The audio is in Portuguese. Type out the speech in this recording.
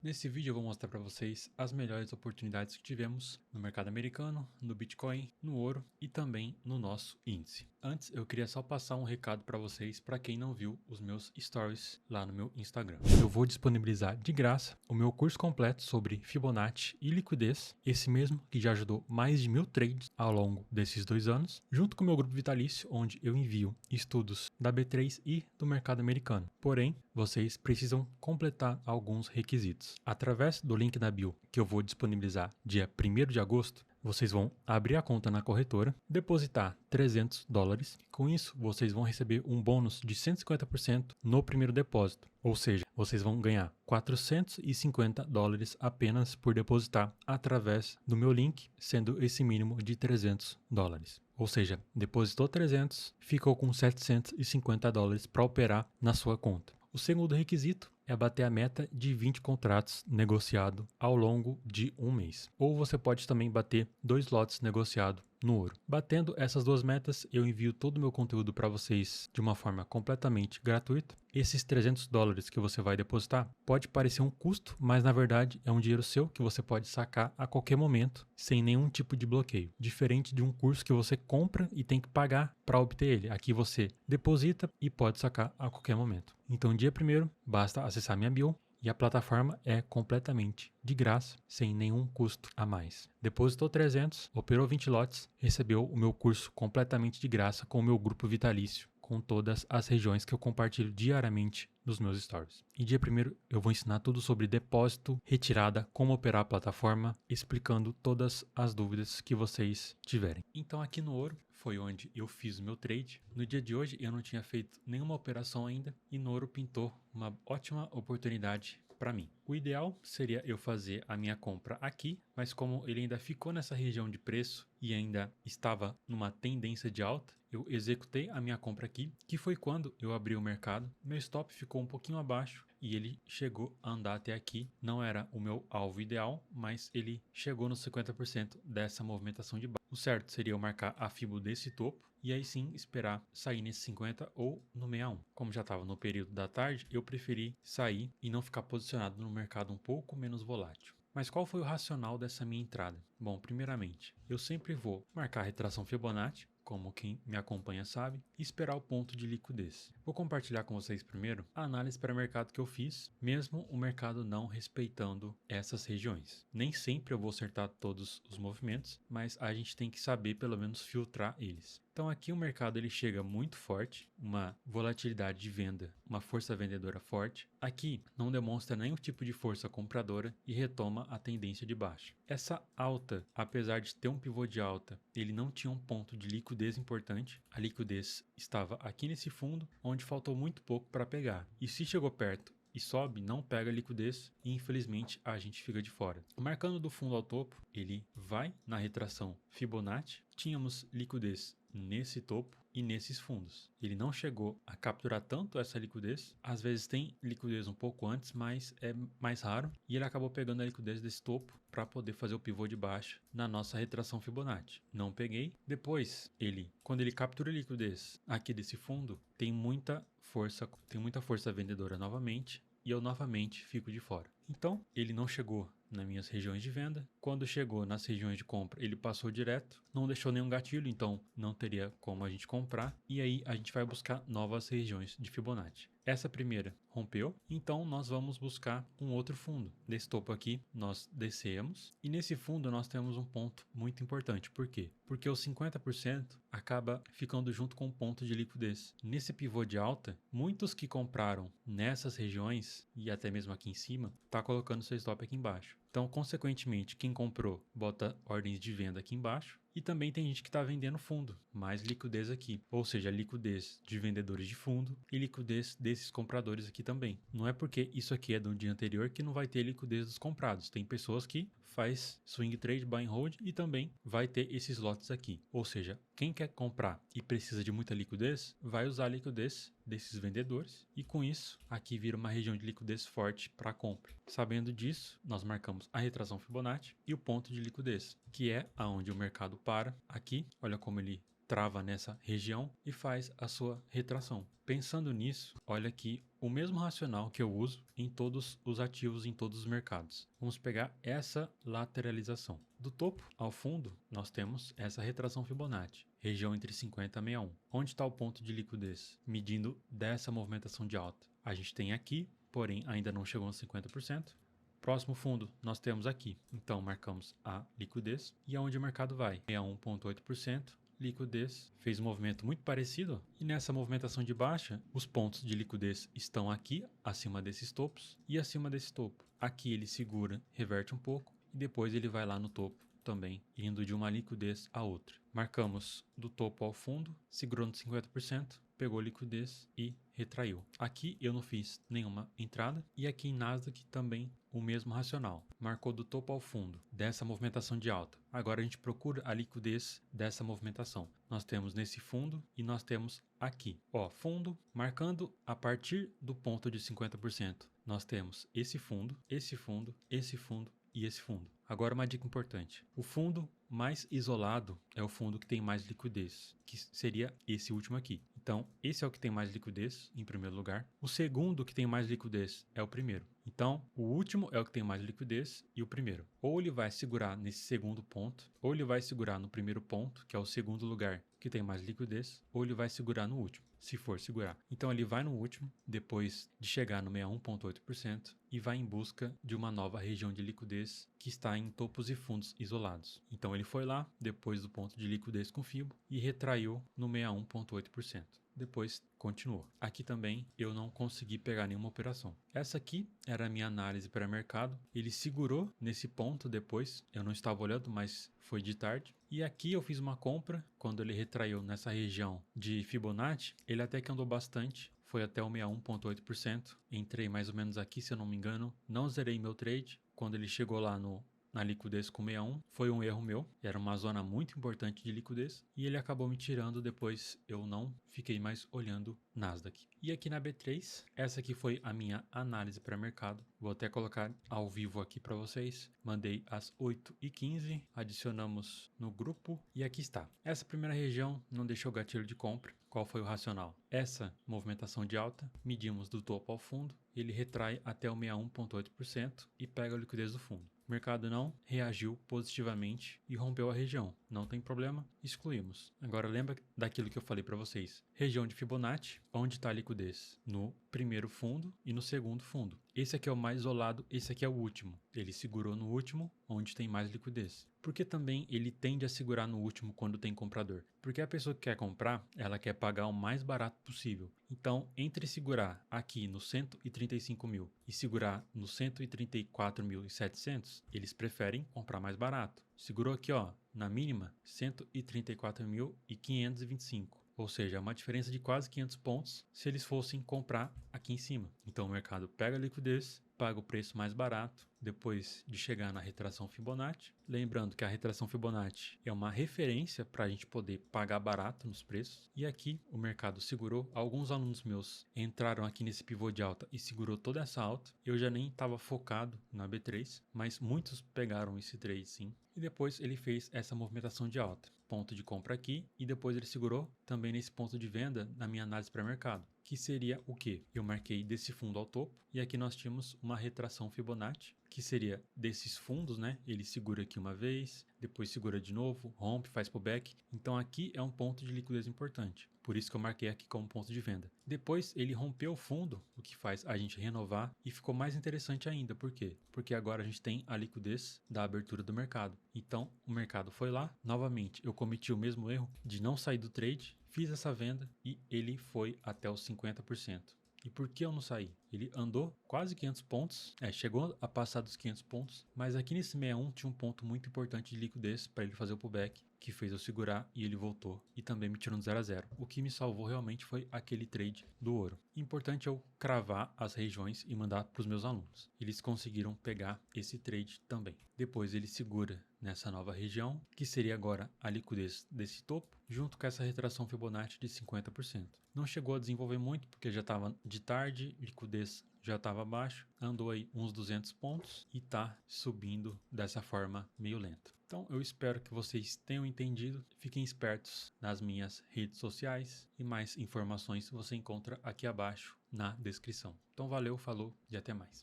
Nesse vídeo eu vou mostrar para vocês as melhores oportunidades que tivemos no mercado americano, no Bitcoin, no ouro e também no nosso índice. Antes eu queria só passar um recado para vocês, para quem não viu os meus stories lá no meu Instagram. Eu vou disponibilizar de graça o meu curso completo sobre Fibonacci e liquidez, esse mesmo que já ajudou mais de 1000 trades ao longo desses 2 anos, junto com o meu grupo vitalício, onde eu envio estudos da B3 e do mercado americano. Porém, vocês precisam completar alguns requisitos. Através do link da bio que eu vou disponibilizar dia 1º de agosto, vocês vão abrir a conta na corretora, depositar $300. Com isso, vocês vão receber um bônus de 150% no primeiro depósito. Ou seja, vocês vão ganhar $450 apenas por depositar através do meu link, sendo esse mínimo de $300. Ou seja, depositou 300, ficou com $750 para operar na sua conta. O segundo requisito é bater a meta de 20 contratos negociados ao longo de um mês. Ou você pode também bater 2 lotes negociados no ouro. Batendo essas duas metas, eu envio todo o meu conteúdo para vocês de uma forma completamente gratuita. Esses $300 que você vai depositar pode parecer um custo, mas na verdade é um dinheiro seu que você pode sacar a qualquer momento, sem nenhum tipo de bloqueio. Diferente de um curso que você compra e tem que pagar para obter ele. Aqui você deposita e pode sacar a qualquer momento. Então, dia 1º, basta acessar minha bio e a plataforma é completamente de graça, sem nenhum custo a mais. Depositou 300, operou 20 lotes, recebeu o meu curso completamente de graça com o meu grupo vitalício, com todas as regiões que eu compartilho diariamente nos meus stories. E dia 1º eu vou ensinar tudo sobre depósito, retirada, como operar a plataforma, explicando todas as dúvidas que vocês tiverem. Então aqui no ouro foi onde eu fiz o meu trade. No dia de hoje eu não tinha feito nenhuma operação ainda e no ouro pintou uma ótima oportunidade para mim. O ideal seria eu fazer a minha compra aqui, mas como ele ainda ficou nessa região de preço e ainda estava numa tendência de alta, eu executei a minha compra aqui, que foi quando eu abri o mercado. Meu stop ficou um pouquinho abaixo e ele chegou a andar até aqui. Não era o meu alvo ideal, mas ele chegou nos 50% dessa movimentação de baixo. O certo seria eu marcar a Fibo desse topo e aí sim esperar sair nesse 50 ou no 61. Como já estava no período da tarde, eu preferi sair e não ficar posicionado no mercado um pouco menos volátil. Mas qual foi o racional dessa minha entrada? Bom, primeiramente, eu sempre vou marcar a retração Fibonacci, como quem me acompanha sabe, e esperar o ponto de liquidez. Vou compartilhar com vocês primeiro a análise para mercado que eu fiz, mesmo o mercado não respeitando essas regiões. Nem sempre eu vou acertar todos os movimentos, mas a gente tem que saber pelo menos filtrar eles. Então aqui o mercado ele chega muito forte, uma volatilidade de venda, uma força vendedora forte. Aqui não demonstra nenhum tipo de força compradora e retoma a tendência de baixa. Essa alta, apesar de ter um pivô de alta, ele não tinha um ponto de liquidez importante. A liquidez estava aqui nesse fundo, onde faltou muito pouco para pegar. E se chegou perto e sobe, não pega liquidez e infelizmente a gente fica de fora. Marcando do fundo ao topo, ele vai na retração Fibonacci. Tínhamos liquidez nesse topo e nesses fundos. Ele não chegou a capturar tanto essa liquidez. Às vezes tem liquidez um pouco antes, mas é mais raro. E ele acabou pegando a liquidez desse topo para poder fazer o pivô de baixa na nossa retração Fibonacci. Não peguei. Depois, quando ele captura a liquidez aqui desse fundo, tem muita força vendedora novamente. E eu novamente fico de fora. Então, ele não chegou nas minhas regiões de venda. Quando chegou nas regiões de compra, ele passou direto, não deixou nenhum gatilho, então não teria como a gente comprar. E aí a gente vai buscar novas regiões de Fibonacci. Essa primeira rompeu, então nós vamos buscar um outro fundo. Desse topo aqui, nós descemos. E nesse fundo nós temos um ponto muito importante. Por quê? Porque os 50% acaba ficando junto com o ponto de liquidez. Nesse pivô de alta, muitos que compraram nessas regiões, e até mesmo aqui em cima, está colocando seu stop aqui embaixo. Então, consequentemente, quem comprou bota ordens de venda aqui embaixo. E também tem gente que está vendendo fundo, mais liquidez aqui. Ou seja, liquidez de vendedores de fundo e liquidez desses compradores aqui também. Não é porque isso aqui é do dia anterior que não vai ter liquidez dos comprados. Tem pessoas que faz swing trade, buy and hold e também vai ter esses lotes aqui. Ou seja, quem quer comprar e precisa de muita liquidez, vai usar a liquidez desses vendedores e com isso aqui vira uma região de liquidez forte para compra. Sabendo disso, nós marcamos a retração Fibonacci e o ponto de liquidez, que é aonde o mercado para. Aqui, olha como ele trava nessa região e faz a sua retração. Pensando nisso, olha aqui o mesmo racional que eu uso em todos os ativos, em todos os mercados. Vamos pegar essa lateralização. Do topo ao fundo, nós temos essa retração Fibonacci, região entre 50 e 61. Onde está o ponto de liquidez? Medindo dessa movimentação de alta. A gente tem aqui, porém ainda não chegou nos 50%. Próximo fundo, nós temos aqui. Então, marcamos a liquidez. E aonde o mercado vai? 61,8%. Liquidez fez um movimento muito parecido. E nessa movimentação de baixa, os pontos de liquidez estão aqui, acima desses topos e acima desse topo. Aqui ele segura, reverte um pouco e depois ele vai lá no topo também, indo de uma liquidez a outra. Marcamos do topo ao fundo, segurou no 50%. Pegou liquidez e retraiu. Aqui eu não fiz nenhuma entrada e aqui em Nasdaq também o mesmo racional. Marcou do topo ao fundo dessa movimentação de alta. Agora a gente procura a liquidez dessa movimentação. Nós temos nesse fundo e nós temos aqui. Ó, fundo marcando a partir do ponto de 50%. Nós temos esse fundo, esse fundo, esse fundo e esse fundo. Agora uma dica importante. O fundo mais isolado é o fundo que tem mais liquidez, que seria esse último aqui. Então, esse é o que tem mais liquidez, em primeiro lugar. O segundo que tem mais liquidez é o primeiro. Então, o último é o que tem mais liquidez e o primeiro. Ou ele vai segurar nesse segundo ponto, ou ele vai segurar no primeiro ponto, que é o segundo lugar que tem mais liquidez, ou ele vai segurar no último, se for segurar. Então, ele vai no último, depois de chegar no 61,8% e vai em busca de uma nova região de liquidez que está em topos e fundos isolados. Então, ele foi lá, depois do ponto de liquidez com FIBO, e retraiu no 61,8%. Depois continuou. Aqui também eu não consegui pegar nenhuma operação. Essa aqui era a minha análise para mercado. Ele segurou nesse ponto depois. Eu não estava olhando, mas foi de tarde. E aqui eu fiz uma compra quando ele retraiu nessa região de Fibonacci. Ele até que andou bastante. Foi até o 61,8%. Entrei mais ou menos aqui, se eu não me engano. Não zerei meu trade. Quando ele chegou lá na liquidez com 61, foi um erro meu, era uma zona muito importante de liquidez e ele acabou me tirando, depois eu não fiquei mais olhando Nasdaq. E aqui na B3, essa aqui foi a minha análise para mercado, vou até colocar ao vivo aqui para vocês, mandei às 8h15, adicionamos no grupo e aqui está. Essa primeira região não deixou gatilho de compra. Qual foi o racional? Essa movimentação de alta, medimos do topo ao fundo, ele retrai até o 61,8% e pega a liquidez do fundo. O mercado não reagiu positivamente e rompeu a região. Não tem problema, excluímos. Agora lembra daquilo que eu falei para vocês. Região de Fibonacci, onde está a liquidez? No primeiro fundo e no segundo fundo. Esse aqui é o mais isolado, esse aqui é o último. Ele segurou no último, onde tem mais liquidez. Por que também ele tende a segurar no último quando tem comprador? Porque a pessoa que quer comprar, ela quer pagar o mais barato possível. Então, entre segurar aqui no 135 mil e segurar no 134.700, eles preferem comprar mais barato. Segurou aqui, ó, na mínima, 134.525. Ou seja, uma diferença de quase 500 pontos se eles fossem comprar aqui em cima. Então o mercado pega a liquidez, paga o preço mais barato depois de chegar na retração Fibonacci. Lembrando que a retração Fibonacci é uma referência para a gente poder pagar barato nos preços. E aqui o mercado segurou. Alguns alunos meus entraram aqui nesse pivô de alta e segurou toda essa alta. Eu já nem estava focado na B3, mas muitos pegaram esse trade sim. E depois ele fez essa movimentação de alta. Ponto de compra aqui e depois ele segurou também nesse ponto de venda na minha análise pré-mercado, que seria o que? Eu marquei desse fundo ao topo e aqui nós tínhamos uma retração Fibonacci, que seria desses fundos, né? Ele segura aqui uma vez, depois segura de novo, rompe, faz pullback. Então aqui é um ponto de liquidez importante. Por isso que eu marquei aqui como ponto de venda. Depois ele rompeu o fundo, o que faz a gente renovar e ficou mais interessante ainda. Por quê? Porque agora a gente tem a liquidez da abertura do mercado. Então o mercado foi lá. Novamente eu cometi o mesmo erro de não sair do trade. Fiz essa venda e ele foi até os 50%. E por que eu não saí? Ele andou quase 500 pontos, chegou a passar dos 500 pontos, mas aqui nesse 61 tinha um ponto muito importante de liquidez para ele fazer o pullback, que fez eu segurar e ele voltou e também me tirou no 0 a 0. O que me salvou realmente foi aquele trade do ouro. Importante eu cravar as regiões e mandar para os meus alunos. Eles conseguiram pegar esse trade também. Depois ele segura nessa nova região, que seria agora a liquidez desse topo, junto com essa retração Fibonacci de 50%. Não chegou a desenvolver muito, porque já estava de tarde, liquidez já estava baixo, andou aí uns 200 pontos e tá subindo dessa forma meio lenta. Então eu espero que vocês tenham entendido, fiquem espertos nas minhas redes sociais e mais informações você encontra aqui abaixo na descrição. Então valeu, falou e até mais.